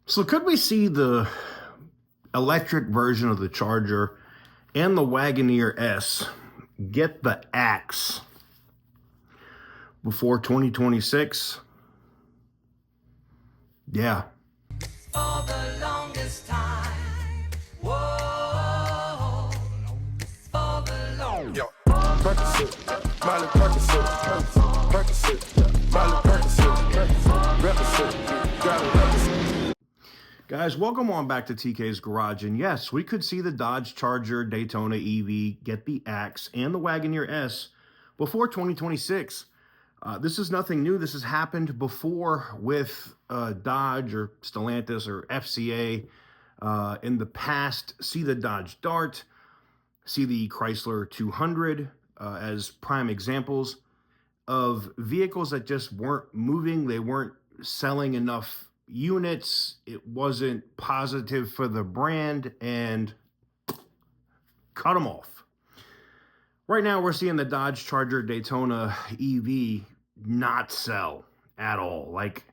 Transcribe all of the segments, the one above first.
So could we see the electric version of the Charger and the Wagoneer S get the axe before 2026? Yeah. For the longest time. Whoa. For the longest. Yo, Percocet, Miley Percocet, Percocet, Miley Percocet, Represent, gotta represent. Guys, welcome on back to TK's Garage. And yes, we could see the Dodge Charger Daytona EV get the axe and the Wagoneer S before 2026. This is nothing new. This has happened before with Dodge or Stellantis or FCA in the past. See the Dodge Dart, see the Chrysler 200 as prime examples of vehicles that just weren't moving. They weren't selling enough units. It wasn't positive for the brand, and cut them off. Right now, we're seeing the Dodge Charger Daytona EV not sell at all. Like,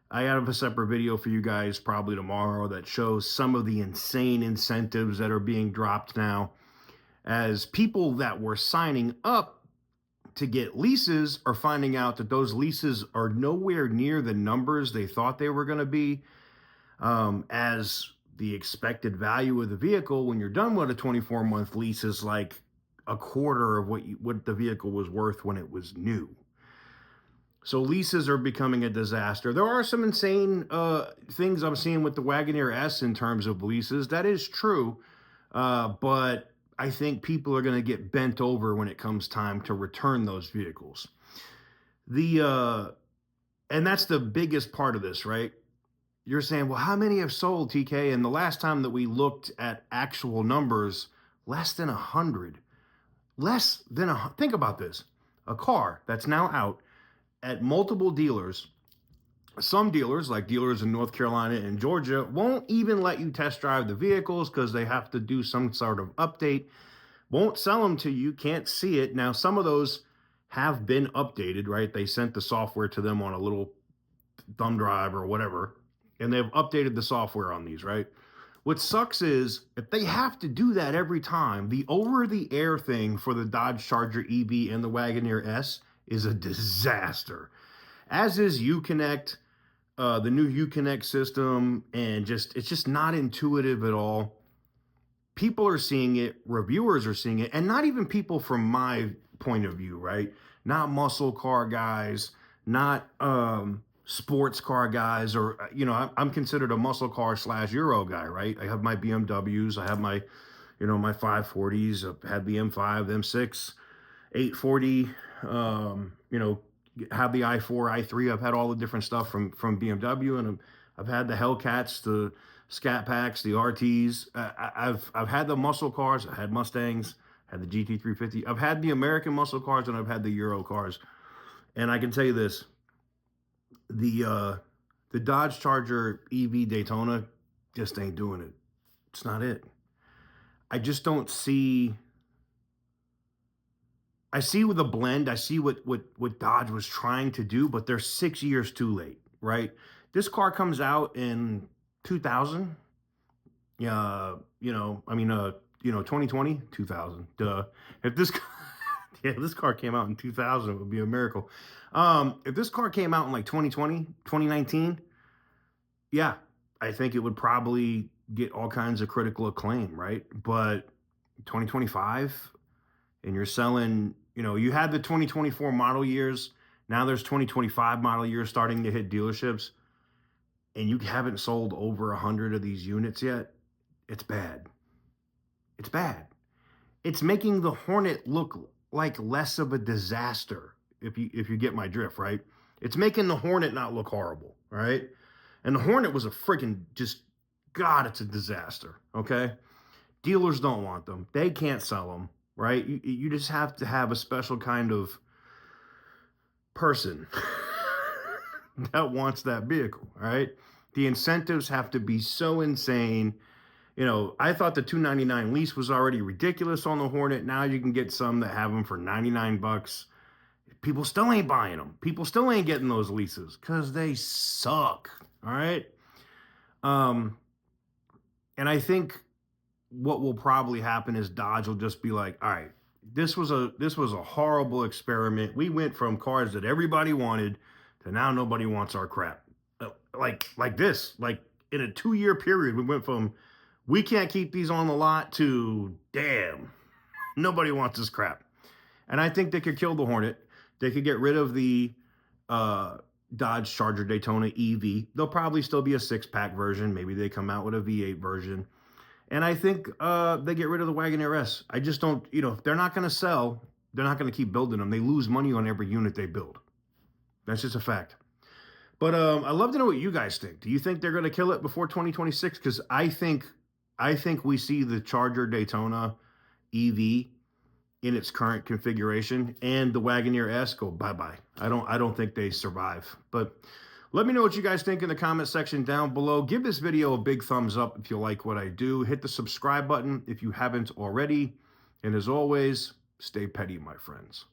I have a separate video for you guys probably tomorrow that shows some of the insane incentives that are being dropped now, as people that were signing up to get leases are finding out that those leases are nowhere near the numbers they thought they were going to be, as the expected value of the vehicle when you're done with a 24-month lease is like a quarter of what the vehicle was worth when it was new. So leases are becoming a disaster. There are some insane things I'm seeing with the Wagoneer S in terms of leases. That is true, but I think people are going to get bent over when it comes time to return those vehicles. And that's the biggest part of this, right? You're saying, well, how many have sold, TK? And the last time that we looked at actual numbers, less than 100. Think about this. A car that's now out at multiple dealers. Some dealers, like dealers in North Carolina and Georgia, won't even let you test drive the vehicles because they have to do some sort of update. Won't sell them to you, can't see it. Now, some of those have been updated, right? They sent the software to them on a little thumb drive or whatever, and they've updated the software on these, right? What sucks is if they have to do that every time, the over-the-air thing for the Dodge Charger EV and the Wagoneer S is a disaster. As is Uconnect, the new Uconnect system, and it's just not intuitive at all. People are seeing it, reviewers are seeing it, and not even people from my point of view, right? Not muscle car guys, not sports car guys, or, I'm considered a muscle car / Euro guy, right? I have my BMWs, I have my 540s, I've had the M5, M6, 840, have the i4, i3. I've had all the different stuff from BMW, and I've had the Hellcats, the Scat Packs, the RTs. I've had the muscle cars. I had Mustangs, had the GT350. I've had the American muscle cars, and I've had the Euro cars. And I can tell you this: the Dodge Charger EV Daytona just ain't doing it. It's not it. I just don't see. I see with the blend, I see what Dodge was trying to do, but they're 6 years too late, right? This car comes out in 2000. 2020, 2000. Duh. If this, this car came out in 2000, it would be a miracle. If this car came out in like 2020, 2019, yeah, I think it would probably get all kinds of critical acclaim, right? But 2025, and you're selling, you had the 2024 model years. Now there's 2025 model years starting to hit dealerships, and you haven't sold over 100 of these units yet. It's bad. It's bad. It's making the Hornet look like less of a disaster, if you get my drift, right? It's making the Hornet not look horrible, right? And the Hornet was a freaking God, it's a disaster, okay? Dealers don't want them. They can't sell them. Right? You just have to have a special kind of person that wants that vehicle, right? The incentives have to be so insane. I thought the $299 lease was already ridiculous on the Hornet. Now you can get some that have them for $99. People still ain't buying them. People still ain't getting those leases because they suck, all right? Um, and I think what will probably happen is Dodge will just be like, all right, this was a horrible experiment. We went from cars that everybody wanted to now nobody wants our crap. Like this, like in a 2-year period, we went from we can't keep these on the lot to damn, nobody wants this crap. And I think they could kill the Hornet. They could get rid of the Dodge Charger Daytona EV. There'll probably still be a 6-pack version. Maybe they come out with a V8 version. And I think they get rid of the Wagoneer S. I just don't, if they're not going to sell, they're not going to keep building them. They lose money on every unit they build. That's just a fact. But I'd love to know what you guys think. Do you think they're going to kill it before 2026? Because I think we see the Charger Daytona EV in its current configuration and the Wagoneer S go bye-bye. I don't think they survive. But let me know what you guys think in the comment section down below. Give this video a big thumbs up if you like what I do. Hit the subscribe button if you haven't already. And as always, stay petty, my friends.